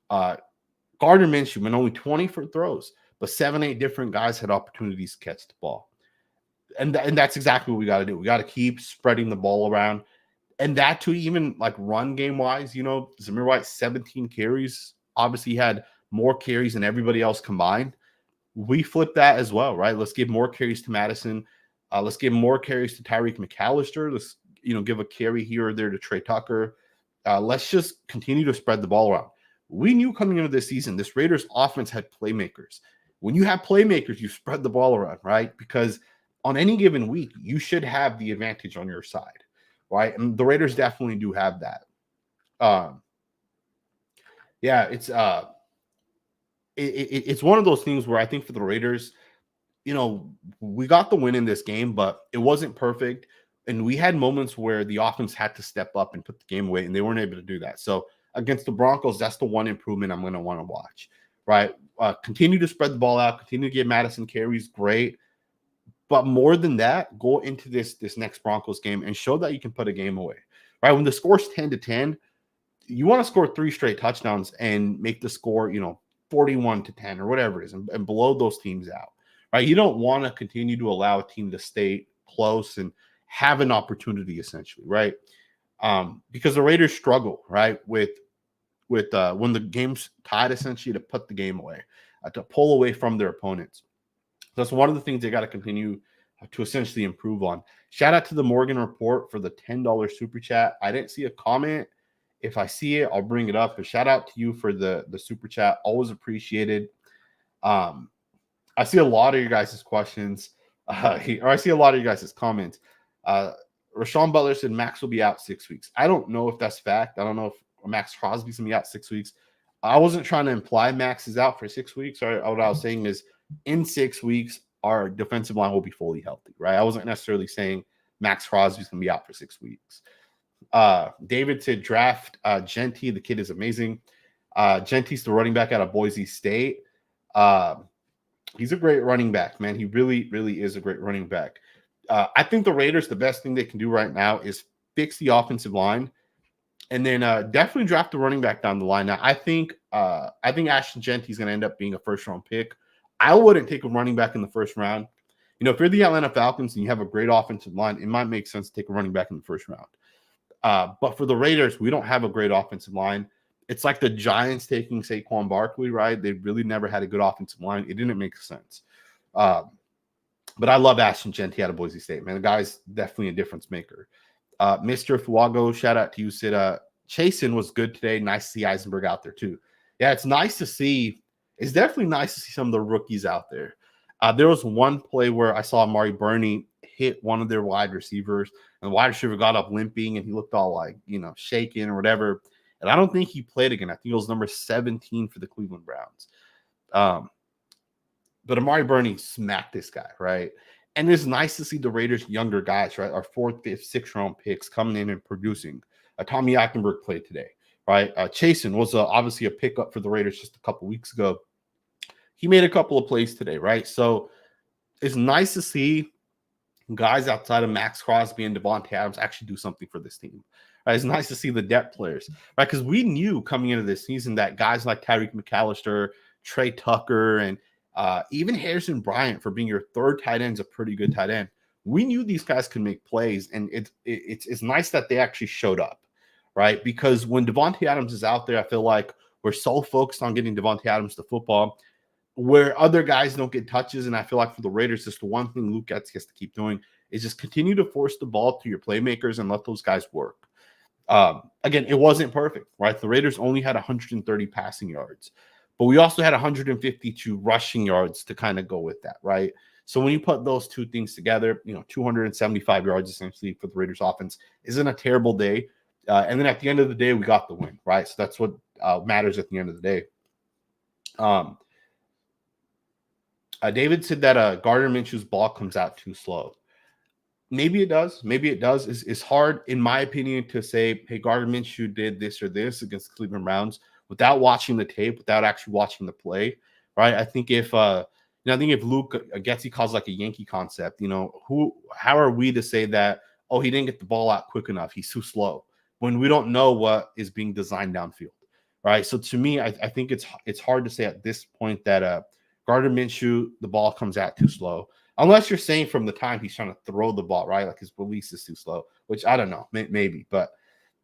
Gardner Minshew went only 20 for throws, but 7, 8 different guys had opportunities to catch the ball. And that's exactly what we got to do. We got to keep spreading the ball around. And that too, even like run game wise, Zamir White, 17 carries. Obviously, he had more carries than everybody else combined. We flip that as well, right? Let's give more carries to Madison. Let's give more carries to Tyree McAllister. Let's give a carry here or there to Trey Tucker. Let's just continue to spread the ball around. We knew coming into this season, this Raiders offense had playmakers. When you have playmakers, you spread the ball around, right? Because on any given week, you should have the advantage on your side, right? And the Raiders definitely do have that. It's one of those things where I think for the Raiders, we got the win in this game, but it wasn't perfect. And we had moments where the offense had to step up and put the game away, and they weren't able to do that. So against the Broncos, that's the one improvement I'm going to want to watch, right? Continue to spread the ball out, continue to give Madison carries, great. But more than that, go into this next Broncos game and show that you can put a game away, right? When the score's 10-10, you want to score 3 straight touchdowns and make the score, 41-10 or whatever it is, and blow those teams out, right? You don't want to continue to allow a team to stay close and have an opportunity, essentially, right? Because the Raiders struggle, right, with when the game's tied, essentially, to put the game away, to pull away from their opponents. That's one of the things they got to continue to essentially improve on. Shout out to the Morgan Report for the $10 super chat. I didn't see a comment. If I see it, I'll bring it up. But shout out to you for the super chat. Always appreciated. I see a lot of your guys' questions, or I see a lot of you guys' comments. Rashawn Butler said Maxx will be out 6 weeks. I don't know if that's fact. I don't know if Maxx Crosby's going to be out 6 weeks. I wasn't trying to imply Maxx is out for 6 weeks. What I was saying is in 6 weeks, our defensive line will be fully healthy, right? I wasn't necessarily saying Maxx Crosby's going to be out for 6 weeks. David said draft Getsy. The kid is amazing. Genty's the running back out of Boise State. He's a great running back, man. He really, really is a great running back. I think the Raiders, the best thing they can do right now is fix the offensive line, and then definitely draft the running back down the line. Now, I think Ashton Genty's going to end up being a first-round pick. I wouldn't take a running back in the first round. If you're the Atlanta Falcons and you have a great offensive line, it might make sense to take a running back in the first round. But for the Raiders, we don't have a great offensive line. It's like the Giants taking Saquon Barkley, right? They really never had a good offensive line. It didn't make sense. But I love Ashton Genty out of Boise State, man. The guy's definitely a difference maker. Mr. Fuago, shout out to you, Sid. Chasen was good today. Nice to see Eisenberg out there, too. Yeah, it's nice to see. It's definitely nice to see some of the rookies out there. There was one play where I saw Amari Burney hit one of their wide receivers, and the wide receiver got up limping, and he looked all like, shaking or whatever. And I don't think he played again. I think it was number 17 for the Cleveland Browns. But Amari Burney smacked this guy, right? And it's nice to see the Raiders' younger guys, right? Our 4th, 5th, 6th round picks coming in and producing. Tommy Eichenberg played today, right? Chasen was obviously a pickup for the Raiders just a couple weeks ago. He made a couple of plays today, right? So it's nice to see guys outside of Maxx Crosby and Davante Adams actually do something for this team. Right? It's nice to see the depth players, right? Because we knew coming into this season that guys like Tyree McAllister, Trey Tucker, and even Harrison Bryant, for being your 3rd tight end, is a pretty good tight end. We knew these guys could make plays, and it's nice that they actually showed up, right? Because when Davante Adams is out there, I feel like we're so focused on getting Davante Adams the football, where other guys don't get touches. And I feel like for the Raiders, just the one thing Luke Getsy has to keep doing is just continue to force the ball to your playmakers and let those guys work. Again, it wasn't perfect, right? The Raiders only had 130 passing yards, but we also had 152 rushing yards to kind of go with that, right? So when you put those two things together, 275 yards essentially for the Raiders offense isn't a terrible day. And then at the end of the day, we got the win, right? So that's what matters at the end of the day. David said that Gardner Minshew's ball comes out too slow. Maybe it does. Maybe it does. It's hard, in my opinion, to say, hey, Gardner Minshew did this or this against the Cleveland Browns without watching the tape, without actually watching the play. right? I think if I think if Luke Getsy calls like a Yankee concept, how are we to say that, oh, he didn't get the ball out quick enough, he's too slow, when we don't know what is being designed downfield, right? So to me, I think it's hard to say at this point that Gardner Minshew, the ball comes out too slow, unless you're saying from the time he's trying to throw the ball, right? Like his release is too slow, which I don't know, maybe, but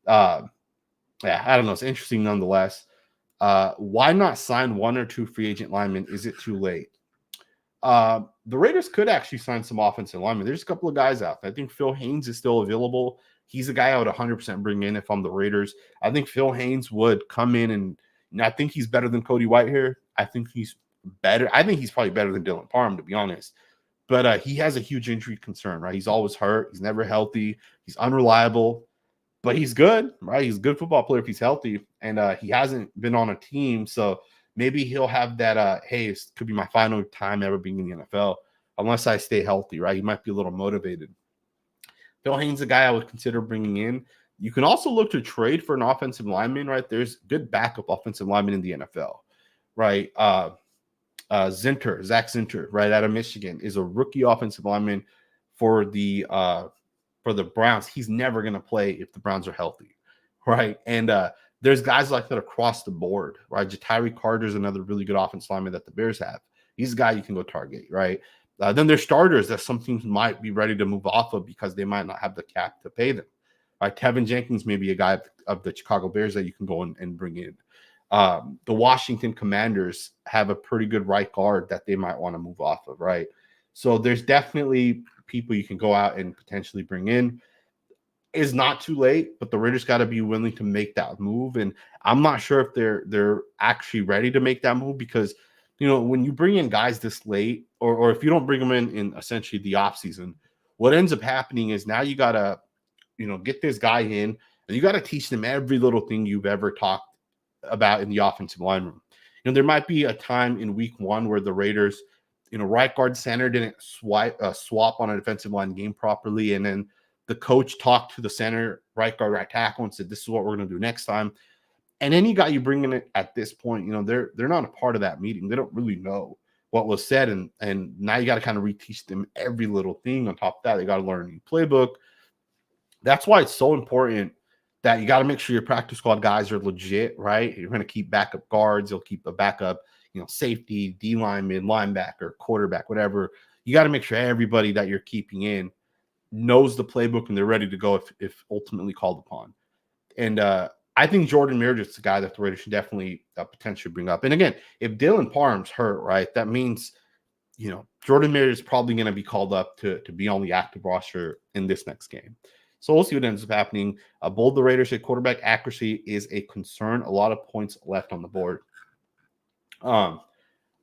yeah, I don't know. It's interesting nonetheless. Why not sign one or two free agent linemen? Is it too late? The Raiders could actually sign some offensive linemen. There's a couple of guys out there. I think Phil Haynes is still available. He's a guy I would 100% bring in if I'm the Raiders. I think Phil Haynes would come in, and I think he's better than Cody Whitehair. I think he's better. I think he's probably better than Dylan Parham, to be honest. But he has a huge injury concern, right? He's always hurt. He's never healthy. He's unreliable. But he's good, right? He's a good football player if he's healthy, and he hasn't been on a team, so maybe he'll have that. Hey, it could be my final time ever being in the NFL, unless I stay healthy, right? He might be a little motivated. Phil Haynes, a guy I would consider bringing in. You can also look to trade for an offensive lineman, right? There's good backup offensive linemen in the NFL, right? Zach Zinter, right, out of Michigan, is a rookie offensive lineman for the Browns. He's never going to play if the Browns are healthy, right? And there's guys like that across the board, right? Tyree Carter is another really good offensive lineman that the Bears have. He's a guy you can go target, right? Then there's starters that some teams might be ready to move off of because they might not have the cap to pay them, right? Tevin Jenkins may be a guy of the Chicago Bears that you can go and bring in. The Washington Commanders have a pretty good right guard that they might want to move off of, right? So there's definitely people you can go out and potentially bring in. Is not too late, but the Raiders got to be willing to make that move. And I'm not sure if they're actually ready to make that move, because when you bring in guys this late, or if you don't bring them in essentially the offseason, what ends up happening is now you got to get this guy in, and you got to teach them every little thing you've ever talked about in the offensive line room. There might be a time in week one where the Raiders, right guard center didn't swap on a defensive line game properly, and then the coach talked to the center, right guard, right tackle, and said, "This is what we're going to do next time." And any guy you bring in at this point, they're not a part of that meeting. They don't really know what was said, and now you got to kind of reteach them every little thing. On top of that, they got to learn a new playbook. That's why it's so important that you got to make sure your practice squad guys are legit, right? You're going to keep backup guards. You'll keep a backup, safety, D lineman, linebacker, quarterback, whatever. You got to make sure everybody that you're keeping in knows the playbook and they're ready to go if ultimately called upon. And I think Jordan Meredith's the guy that the Raiders should definitely potentially bring up. And again, if Dylan Parham's hurt, right, that means Jordan Meredith is probably going to be called up to be on the active roster in this next game. So we'll see what ends up happening. Both the Raiders say quarterback accuracy is a concern. A lot of points left on the board. I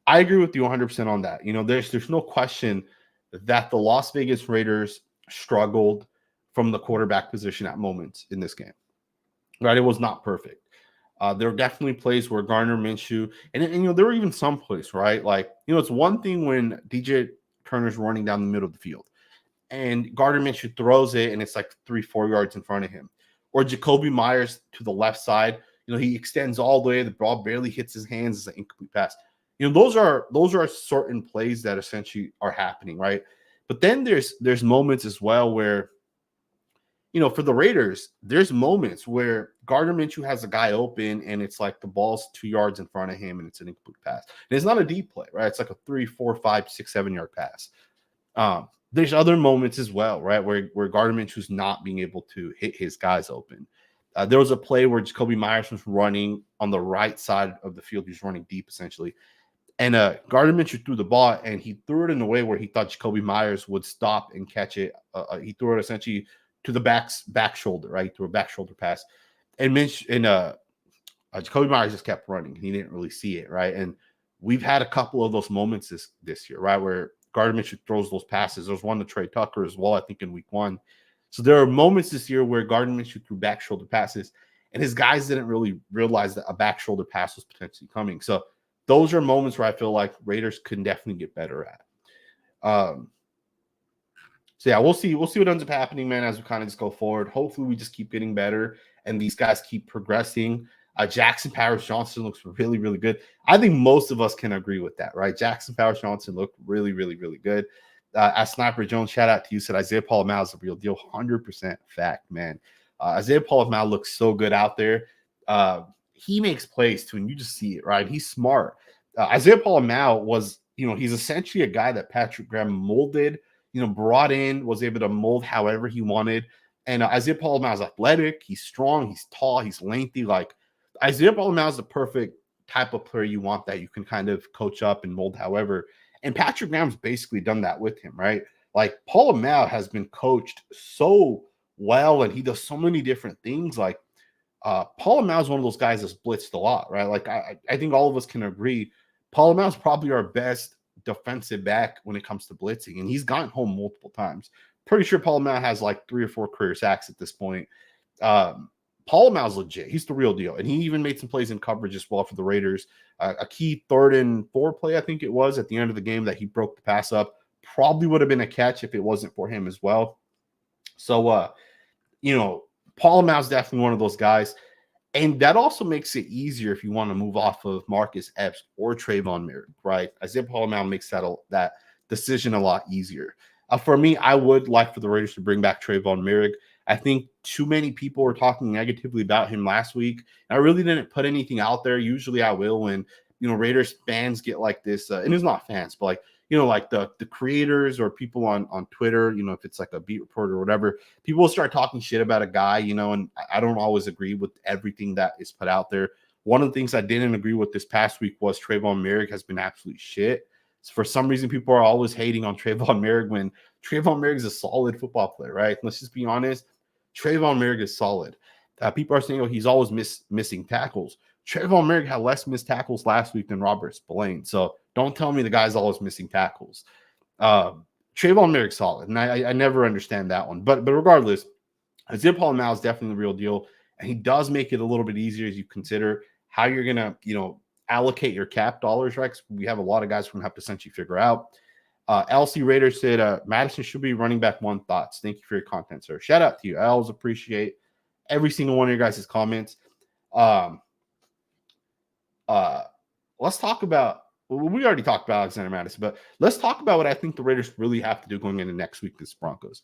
agree with you 100% on that. There's no question that the Las Vegas Raiders struggled from the quarterback position at moments in this game. Right, it was not perfect. There were definitely plays where Gardner Minshew, and there were even some plays, right? Like, it's one thing when DJ Turner's running down the middle of the field, and Gardner Minshew throws it, and it's like 3-4 yards in front of him, or Jacoby Myers to the left side. He extends all the way, the ball barely hits his hands, it's an incomplete pass. Those are certain plays that essentially are happening, right? But then there's moments as well where, for the Raiders, there's moments where Gardner Minshew has a guy open and it's like the ball's 2 yards in front of him and it's an incomplete pass. And it's not a deep play, right? It's like a 3, 4, 5, 6, 7 yard pass. There's other moments as well, right, where Gardner Minshew's not being able to hit his guys open. There was a play where Jacoby Myers was running on the right side of the field. He's running deep, essentially. And Gardner Minshew threw the ball, and he threw it in a way where he thought Jacoby Myers would stop and catch it. He threw it essentially to the back shoulder, right? Through a back shoulder pass. And Jacoby Myers just kept running. He didn't really see it, right? And we've had a couple of those moments this year, right, where Gardner Minshew throws those passes. There's one to Trey Tucker as well, I think, in week one. So there are moments this year where Gardner Minshew threw back shoulder passes, and his guys didn't really realize that a back shoulder pass was potentially coming. So those are moments where I feel like Raiders can definitely get better at. So yeah, we'll see what ends up happening, man, as we kind of just go forward. Hopefully we just keep getting better and these guys keep progressing. Jackson Powers Johnson looks really, really good. I think most of us can agree with that, right? Jackson Powers Johnson looked really, really, really good. As Sniper Jones, shout out to you, said Isaiah Pola-Mao is the real deal. 100% fact, man. Isaiah Pola-Mao looks so good out there. He makes plays too, and you just see it, right? He's smart. Isaiah Pola-Mao was, he's essentially a guy that Patrick Graham molded, brought in, was able to mold however he wanted. And Isaiah Pola-Mao is athletic. He's strong. He's tall. He's lengthy. Like, Isaiah Pola-Mao is the perfect type of player you want that you can kind of coach up and mold however. And Patrick Graham's basically done that with him, right? Like, Pola-Mao has been coached so well, and he does so many different things. Like, Pola-Mao is one of those guys that's blitzed a lot, right? Like, I think all of us can agree Pola-Mao is probably our best defensive back when it comes to blitzing, and he's gotten home multiple times. Pretty sure Pola-Mao has like 3 or 4 career sacks at this point. Pola-Mao's legit. He's the real deal. And he even made some plays in coverage as well for the Raiders. A key 3rd and 4 play, I think it was, at the end of the game that he broke the pass up. Probably would have been a catch if it wasn't for him as well. So, Pola-Mao's definitely one of those guys. And that also makes it easier if you want to move off of Marcus Epps or Trayvon Merrick, right? Isaiah Pola-Mao makes that decision a lot easier. For me, I would like for the Raiders to bring back Trayvon Merrick. I think too many people were talking negatively about him last week. I really didn't put anything out there. Usually I will when, Raiders fans get like this, and it's not fans, but like, like the creators or people on Twitter, if it's like a beat reporter or whatever, people will start talking shit about a guy, and I don't always agree with everything that is put out there. One of the things I didn't agree with this past week was Trayvon Merrick has been absolute shit. So for some reason, people are always hating on Trayvon Merrick when Trayvon Merrick is a solid football player, right? Let's just be honest. Trayvon Merrick is solid. People are saying, he's always missing tackles. Trayvon Merrick had less missed tackles last week than Robert Spillane. So don't tell me the guy's always missing tackles. Trayvon Merrick's solid, and I never understand that one. But regardless, Isaiah Pola-Mao is definitely the real deal, and he does make it a little bit easier as you consider how you're going to, allocate your cap dollars, right? We have a lot of guys we're going to have to essentially figure out. LC Raider said, Madison should be running back 1 thoughts. Thank you for your content, sir. Shout out to you. I always appreciate every single one of your guys' comments. Let's talk about, we already talked about Alexander Madison, but let's talk about what I think the Raiders really have to do going into next week against Broncos.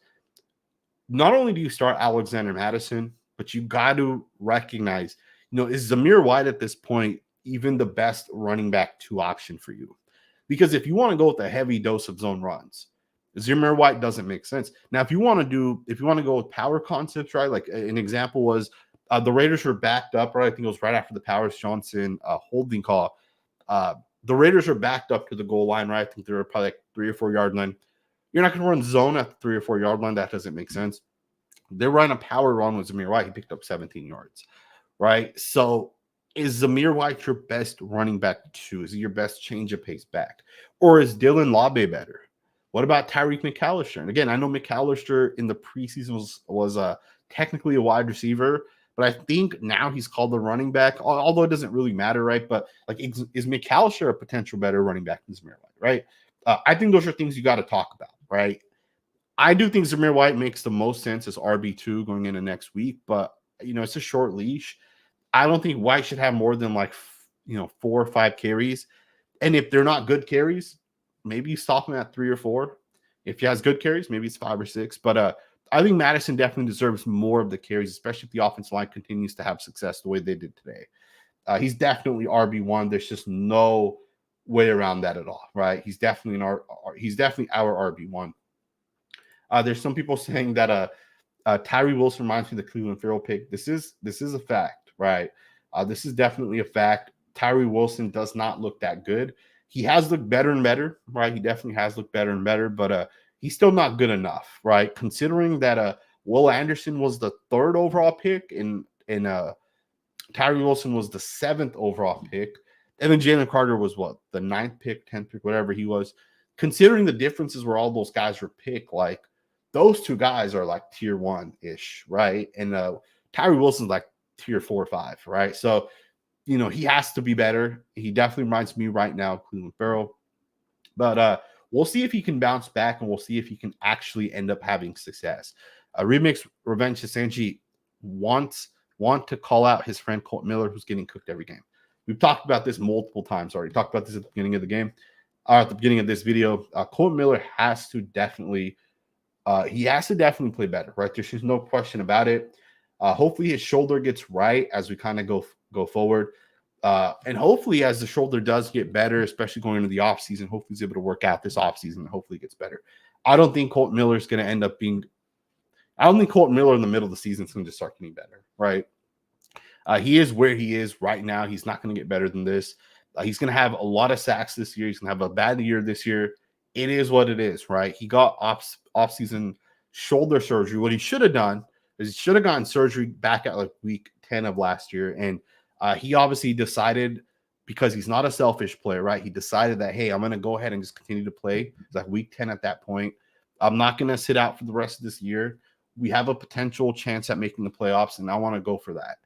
Not only do you start Alexander Madison, but you got to recognize, is Zamir White at this point even the best running back 2 option for you? Because if you want to go with a heavy dose of zone runs, Zamir White doesn't make sense. Now, if you want to go with power concepts, right? Like an example was the Raiders were backed up, right? I think it was right after the Powers Johnson holding call. The Raiders are backed up to the goal line, right? I think they were probably like 3 or 4 yard line. You're not going to run zone at the 3 or 4 yard line. That doesn't make sense. They ran a power run with Zamir White. He picked up 17 yards, right? So is Zamir White your best running back 2? Is he your best change of pace back? Or is Dylan Labe better? What about Tyreek McAllister? And again, I know McAllister in the preseason was technically a wide receiver, but I think now he's called the running back, although it doesn't really matter, right? But like, is McAllister a potential better running back than Zamir White, right? I think those are things you got to talk about, right? I do think Zamir White makes the most sense as RB2 going into next week, but it's a short leash. I don't think White should have more than 4 or 5 carries. And if they're not good carries, maybe you stop him at 3 or 4. If he has good carries, maybe it's 5 or 6. But I think Madison definitely deserves more of the carries, especially if the offensive line continues to have success the way they did today. He's definitely RB1. There's just no way around that at all, right? He's definitely our RB1. There's some people saying that Tyree Wilson reminds me of the Cleveland Farrell pick. This is a fact, right? This is definitely a fact. Tyree Wilson does not look that good. He has looked better and better, right? He definitely has looked better and better, but he's still not good enough, right? Considering that Will Anderson was the 3rd overall pick and Tyree Wilson was the 7th overall pick, and then Jalen Carter was what, the 9th pick, 10th pick, whatever he was. Considering the differences where all those guys were picked, like those 2 guys are like tier 1-ish, right? And Tyree Wilson's like tier 4 or 5, right? So, he has to be better. He definitely reminds me right now of Cleveland Farrell. But we'll see if he can bounce back, and we'll see if he can actually end up having success. Remix Revenge to Sanjit wants want to call out his friend Colt Miller, who's getting cooked every game. We've talked about this multiple times already. Talked about this at the beginning of the game, or at the beginning of this video. Colt Miller has to definitely play better, right? There's just no question about it. Hopefully his shoulder gets right as we kind of go forward. And hopefully as the shoulder does get better, especially going into the offseason, hopefully he's able to work out this offseason and hopefully it gets better. I don't think Colt Miller is going to end up being – I don't think Colt Miller in the middle of the season is going to just start getting better, right? He is where he is right now. He's not going to get better than this. He's going to have a lot of sacks this year. He's going to have a bad year this year. It is what it is, right? He got off-season shoulder surgery. What he should have done is he should have gotten surgery back at like week 10 of last year. And he obviously decided, because he's not a selfish player, right? He decided that, hey, I'm going to go ahead and just continue to play. It's like week 10 at that point. I'm not going to sit out for the rest of this year. We have a potential chance at making the playoffs, and I want to go for that.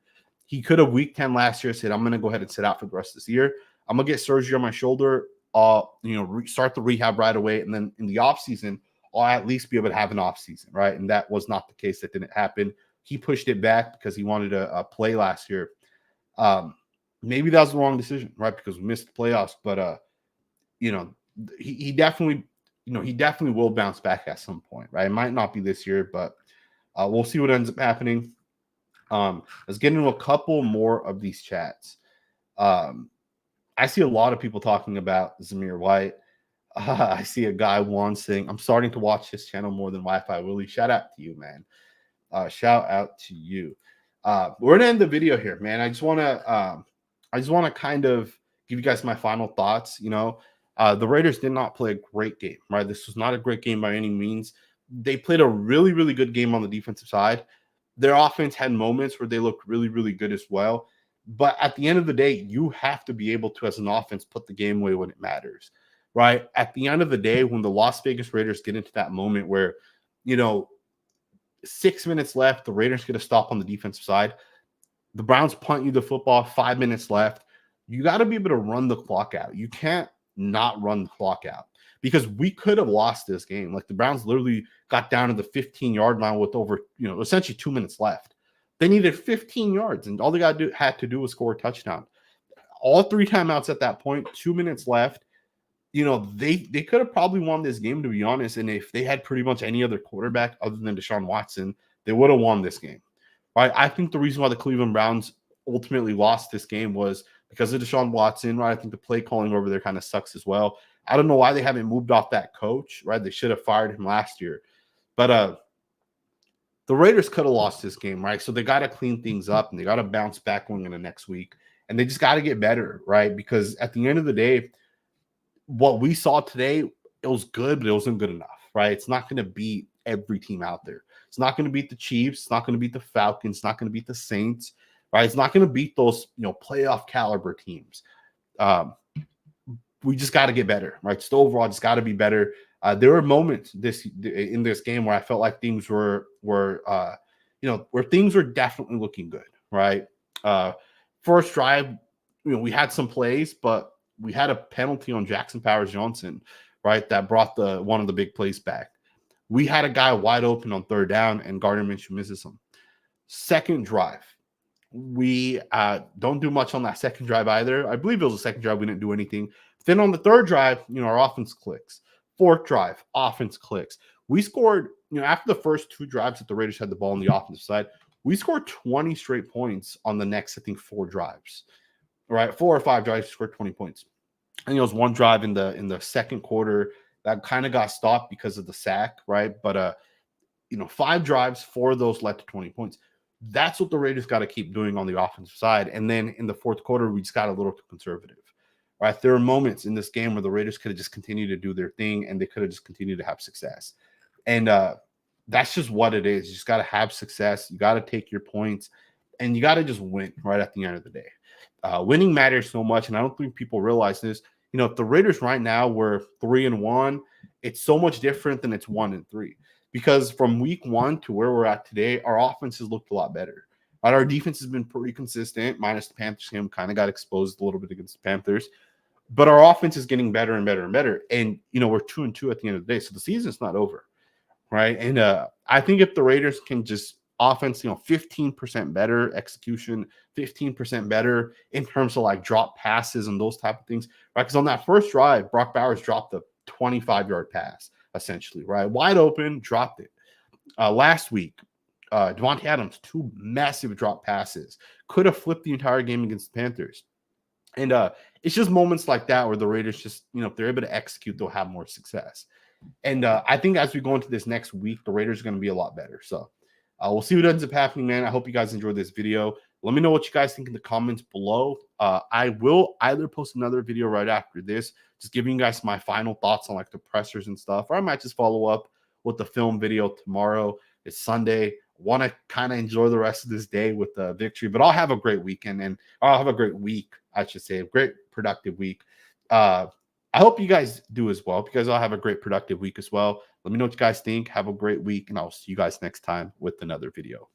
He could have week 10 last year said, I'm going to go ahead and sit out for the rest of this year. I'm going to get surgery on my shoulder. Start the rehab right away. And then in the offseason, I'll at least be able to have an offseason, right? And that was not the case. That didn't happen. He pushed it back because he wanted to play last year. Maybe that was the wrong decision, right? Because we missed the playoffs. But, he definitely will bounce back at some point, right? It might not be this year, but we'll see what ends up happening. Let's get into a couple more of these chats. I see a lot of people talking about Zamir White. I see a guy, Juan, saying, I'm starting to watch his channel more than Wi-Fi Willie. Shout out to you, man. Shout out to you. We're going to end the video here, man. I just want to kind of give you guys my final thoughts. The Raiders did not play a great game, right? This was not a great game by any means. They played a really, really good game on the defensive side. Their offense had moments where they looked really, really good as well. But at the end of the day, you have to be able to, as an offense, put the game away when it matters, right? At the end of the day, when the Las Vegas Raiders get into that moment where, 6 minutes left, the Raiders get a stop on the defensive side, the Browns punt you the football, 5 minutes left, you got to be able to run the clock out. You can't not run the clock out, because we could have lost this game. Like, the Browns literally got down to the 15-yard line with over, essentially 2 minutes left. They needed 15 yards, and all they had to do was score a touchdown. All 3 timeouts at that point, 2 minutes left. They could have probably won this game, to be honest. And if they had pretty much any other quarterback other than Deshaun Watson, they would have won this game, right? I think the reason why the Cleveland Browns ultimately lost this game was because of Deshaun Watson, right? I think the play calling over there kind of sucks as well. I don't know why they haven't moved off that coach, right? They should have fired him last year. But the Raiders could have lost this game, right? So they got to clean things up, and they got to bounce back going into next week. And they just got to get better, right? Because at the end of the day, what we saw today, it was good, but it wasn't good enough, right? It's not going to beat every team out there. It's not going to beat the Chiefs. It's not going to beat the Falcons. It's not going to beat the Saints, right? It's not going to beat those, playoff caliber teams. We just got to get better, right? Just overall, just got to be better. There were moments in this game where I felt like things where things were definitely looking good, right? First drive, we had some plays, but we had a penalty on Jackson Powers-Johnson, right? That brought one of the big plays back. We had a guy wide open on third down, and Gardner Minshew misses him. Second drive, we don't do much on that second drive either. I believe it was the second drive. We didn't do anything. Then on the third drive, our offense clicks. Fourth drive, offense clicks. We scored, after the first 2 drives that the Raiders had the ball on the offensive side, we scored 20 straight points on the next, I think, 4 drives. Right, 4 or 5 drives, scored 20 points. I think it was one drive in the second quarter that kind of got stopped because of the sack, right? But 5 drives, 4 of those led to 20 points. That's what the Raiders got to keep doing on the offensive side. And then in the fourth quarter, we just got a little too conservative, right? There are moments in this game where the Raiders could have just continued to do their thing, and they could have just continued to have success. And that's just what it is. You just got to have success. You got to take your points, and you got to just win right at the end of the day. Winning matters so much, and I don't think people realize this. If the Raiders right now were 3-1, it's so much different than it's 1-3. Because from week 1 to where we're at today, our offense has looked a lot better. Right? Our defense has been pretty consistent, minus the Panthers game. Kind of got exposed a little bit against the Panthers. But our offense is getting better and better and better. And, we're 2-2 at the end of the day. So the season's not over, right? And I think if the Raiders can just offense, 15% better execution, 15% better in terms of like drop passes and those type of things, right? Because on that first drive, Brock Bowers dropped a 25-yard pass, essentially, right? Wide open, dropped it. Last week, Devontae Adams, 2 massive drop passes, could have flipped the entire game against the Panthers. And it's just moments like that where the Raiders just, if they're able to execute, they'll have more success. And I think as we go into this next week, the Raiders are going to be a lot better. So we'll see what ends up happening, man. I hope you guys enjoyed this video. Let me know what you guys think in the comments below. I will either post another video right after this, just giving you guys my final thoughts on like the pressers and stuff, or I might just follow up with the film video tomorrow. It's Sunday. Want to kind of enjoy the rest of this day with the victory, but I'll have a great weekend, and I'll have a great week, I should say, a great productive week. I hope you guys do as well, because I'll have a great productive week as well. Let me know what you guys think. Have a great week, and I'll see you guys next time with another video.